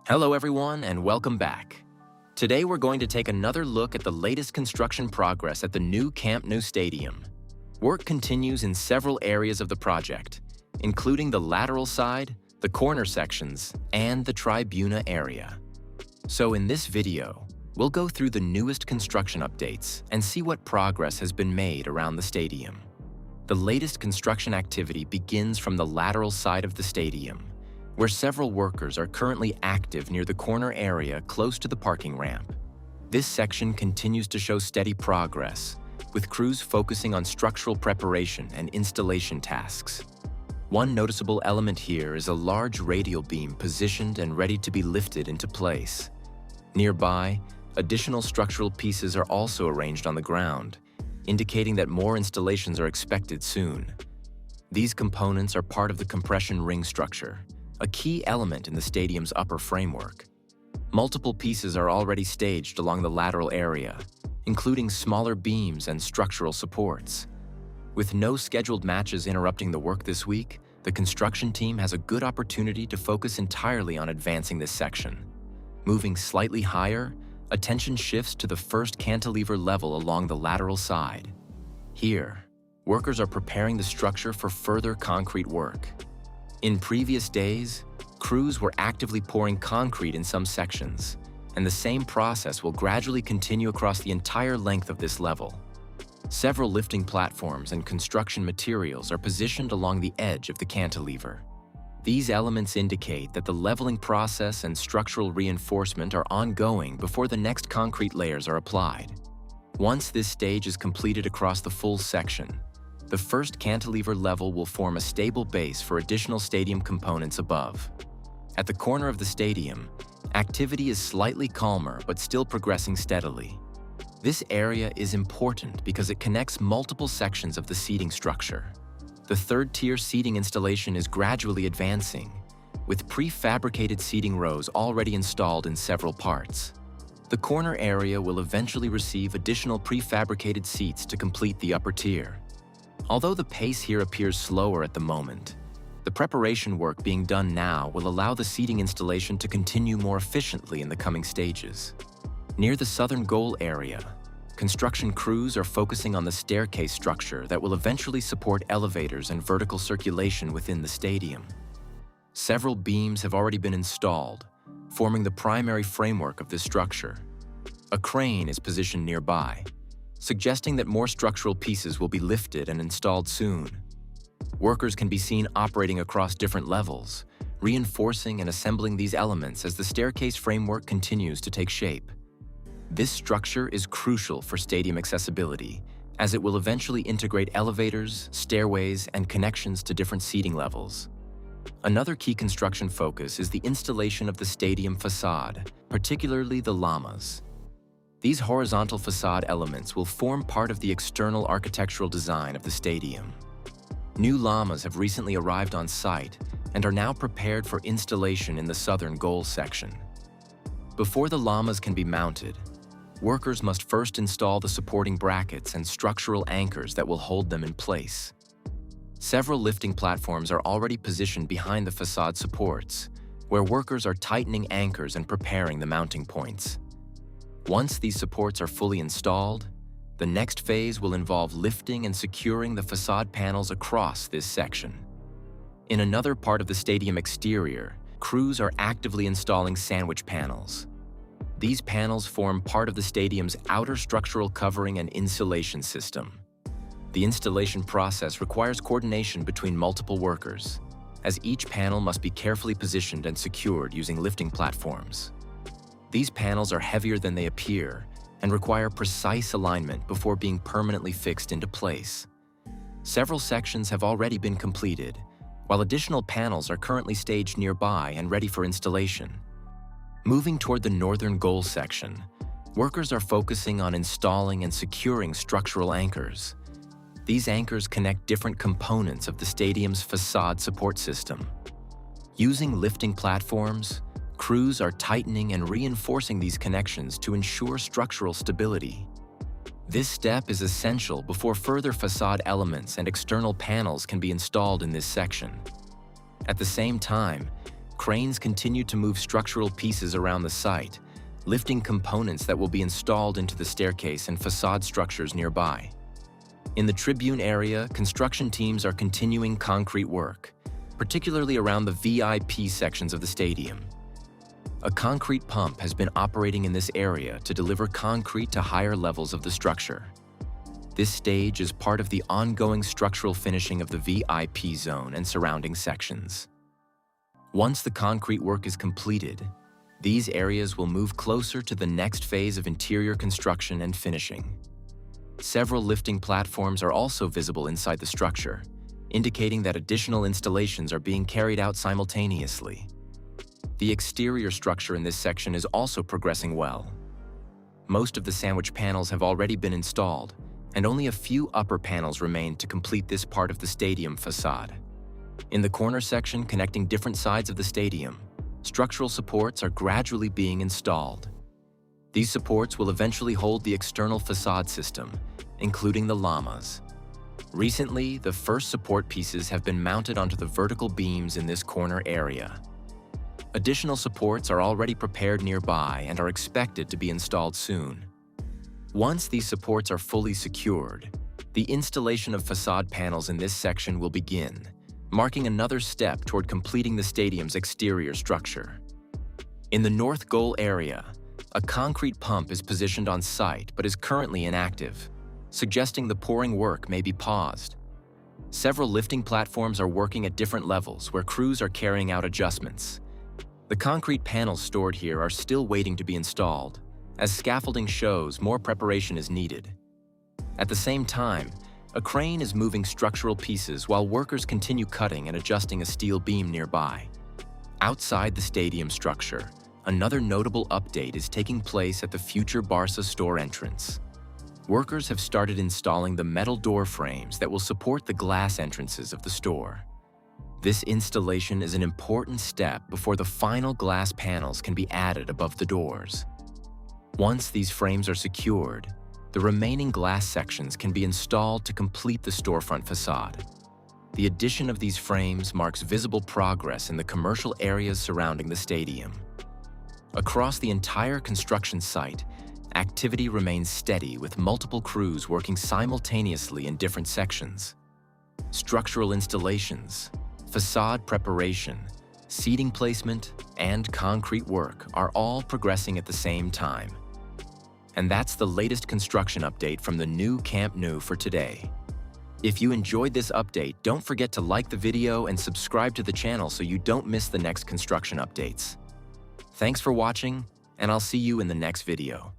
Hello everyone and welcome back. Today we're going to take another look at the latest construction progress at the new Camp Nou stadium. Work continues in several areas of the project, including the lateral side, the corner sections, and the Tribuna area. So in this video, we'll go through the newest construction updates and see what progress has been made around the stadium. The latest construction activity begins from the lateral side of the stadium, where several workers are currently active near the corner area close to the parking ramp. This section continues to show steady progress, with crews focusing on structural preparation and installation tasks. One noticeable element here is a large radial beam positioned and ready to be lifted into place. Nearby, additional structural pieces are also arranged on the ground, indicating that more installations are expected soon. These components are part of the compression ring structure, a key element in the stadium's upper framework. Multiple pieces are already staged along the lateral area, including smaller beams and structural supports. With no scheduled matches interrupting the work this week, the construction team has a good opportunity to focus entirely on advancing this section. Moving slightly higher, attention shifts to the first cantilever level along the lateral side. Here, workers are preparing the structure for further concrete work. In previous days, crews were actively pouring concrete in some sections, and the same process will gradually continue across the entire length of this level. Several lifting platforms and construction materials are positioned along the edge of the cantilever. These elements indicate that the leveling process and structural reinforcement are ongoing before the next concrete layers are applied. Once this stage is completed across the full section, the first cantilever level will form a stable base for additional stadium components above. At the corner of the stadium, activity is slightly calmer but still progressing steadily. This area is important because it connects multiple sections of the seating structure. The third-tier seating installation is gradually advancing, with prefabricated seating rows already installed in several parts. The corner area will eventually receive additional prefabricated seats to complete the upper tier. Although the pace here appears slower at the moment, the preparation work being done now will allow the seating installation to continue more efficiently in the coming stages. Near the southern goal area, construction crews are focusing on the staircase structure that will eventually support elevators and vertical circulation within the stadium. Several beams have already been installed, forming the primary framework of this structure. A crane is positioned nearby, suggesting that more structural pieces will be lifted and installed soon. Workers can be seen operating across different levels, reinforcing and assembling these elements as the staircase framework continues to take shape. This structure is crucial for stadium accessibility, as it will eventually integrate elevators, stairways, and connections to different seating levels. Another key construction focus is the installation of the stadium facade, particularly the llamas. These horizontal facade elements will form part of the external architectural design of the stadium. New llamas have recently arrived on site and are now prepared for installation in the southern goal section. Before the llamas can be mounted, workers must first install the supporting brackets and structural anchors that will hold them in place. Several lifting platforms are already positioned behind the facade supports, where workers are tightening anchors and preparing the mounting points. Once these supports are fully installed, the next phase will involve lifting and securing the facade panels across this section. In another part of the stadium exterior, crews are actively installing sandwich panels. These panels form part of the stadium's outer structural covering and insulation system. The installation process requires coordination between multiple workers, as each panel must be carefully positioned and secured using lifting platforms. These panels are heavier than they appear and require precise alignment before being permanently fixed into place. Several sections have already been completed, while additional panels are currently staged nearby and ready for installation. Moving toward the northern goal section, workers are focusing on installing and securing structural anchors. These anchors connect different components of the stadium's facade support system. Using lifting platforms, crews are tightening and reinforcing these connections to ensure structural stability. This step is essential before further facade elements and external panels can be installed in this section. At the same time, cranes continue to move structural pieces around the site, lifting components that will be installed into the staircase and facade structures nearby. In the Tribune area, construction teams are continuing concrete work, particularly around the VIP sections of the stadium. A concrete pump has been operating in this area to deliver concrete to higher levels of the structure. This stage is part of the ongoing structural finishing of the VIP zone and surrounding sections. Once the concrete work is completed, these areas will move closer to the next phase of interior construction and finishing. Several lifting platforms are also visible inside the structure, indicating that additional installations are being carried out simultaneously. The exterior structure in this section is also progressing well. Most of the sandwich panels have already been installed, and only a few upper panels remain to complete this part of the stadium facade. In the corner section connecting different sides of the stadium, structural supports are gradually being installed. These supports will eventually hold the external facade system, including the llamas. Recently, the first support pieces have been mounted onto the vertical beams in this corner area. Additional supports are already prepared nearby and are expected to be installed soon. Once these supports are fully secured, the installation of facade panels in this section will begin, marking another step toward completing the stadium's exterior structure. In the north goal area, a concrete pump is positioned on site but is currently inactive, suggesting the pouring work may be paused. Several lifting platforms are working at different levels where crews are carrying out adjustments. The concrete panels stored here are still waiting to be installed. As scaffolding shows, more preparation is needed. At the same time, a crane is moving structural pieces while workers continue cutting and adjusting a steel beam nearby. Outside the stadium structure, another notable update is taking place at the future Barca store entrance. Workers have started installing the metal door frames that will support the glass entrances of the store. This installation is an important step before the final glass panels can be added above the doors. Once these frames are secured, the remaining glass sections can be installed to complete the storefront facade. The addition of these frames marks visible progress in the commercial areas surrounding the stadium. Across the entire construction site, activity remains steady with multiple crews working simultaneously in different sections. Structural installations, facade preparation, seating placement, and concrete work are all progressing at the same time. And that's the latest construction update from the new Camp Nou for today. If you enjoyed this update, don't forget to like the video and subscribe to the channel so you don't miss the next construction updates. Thanks for watching, and I'll see you in the next video.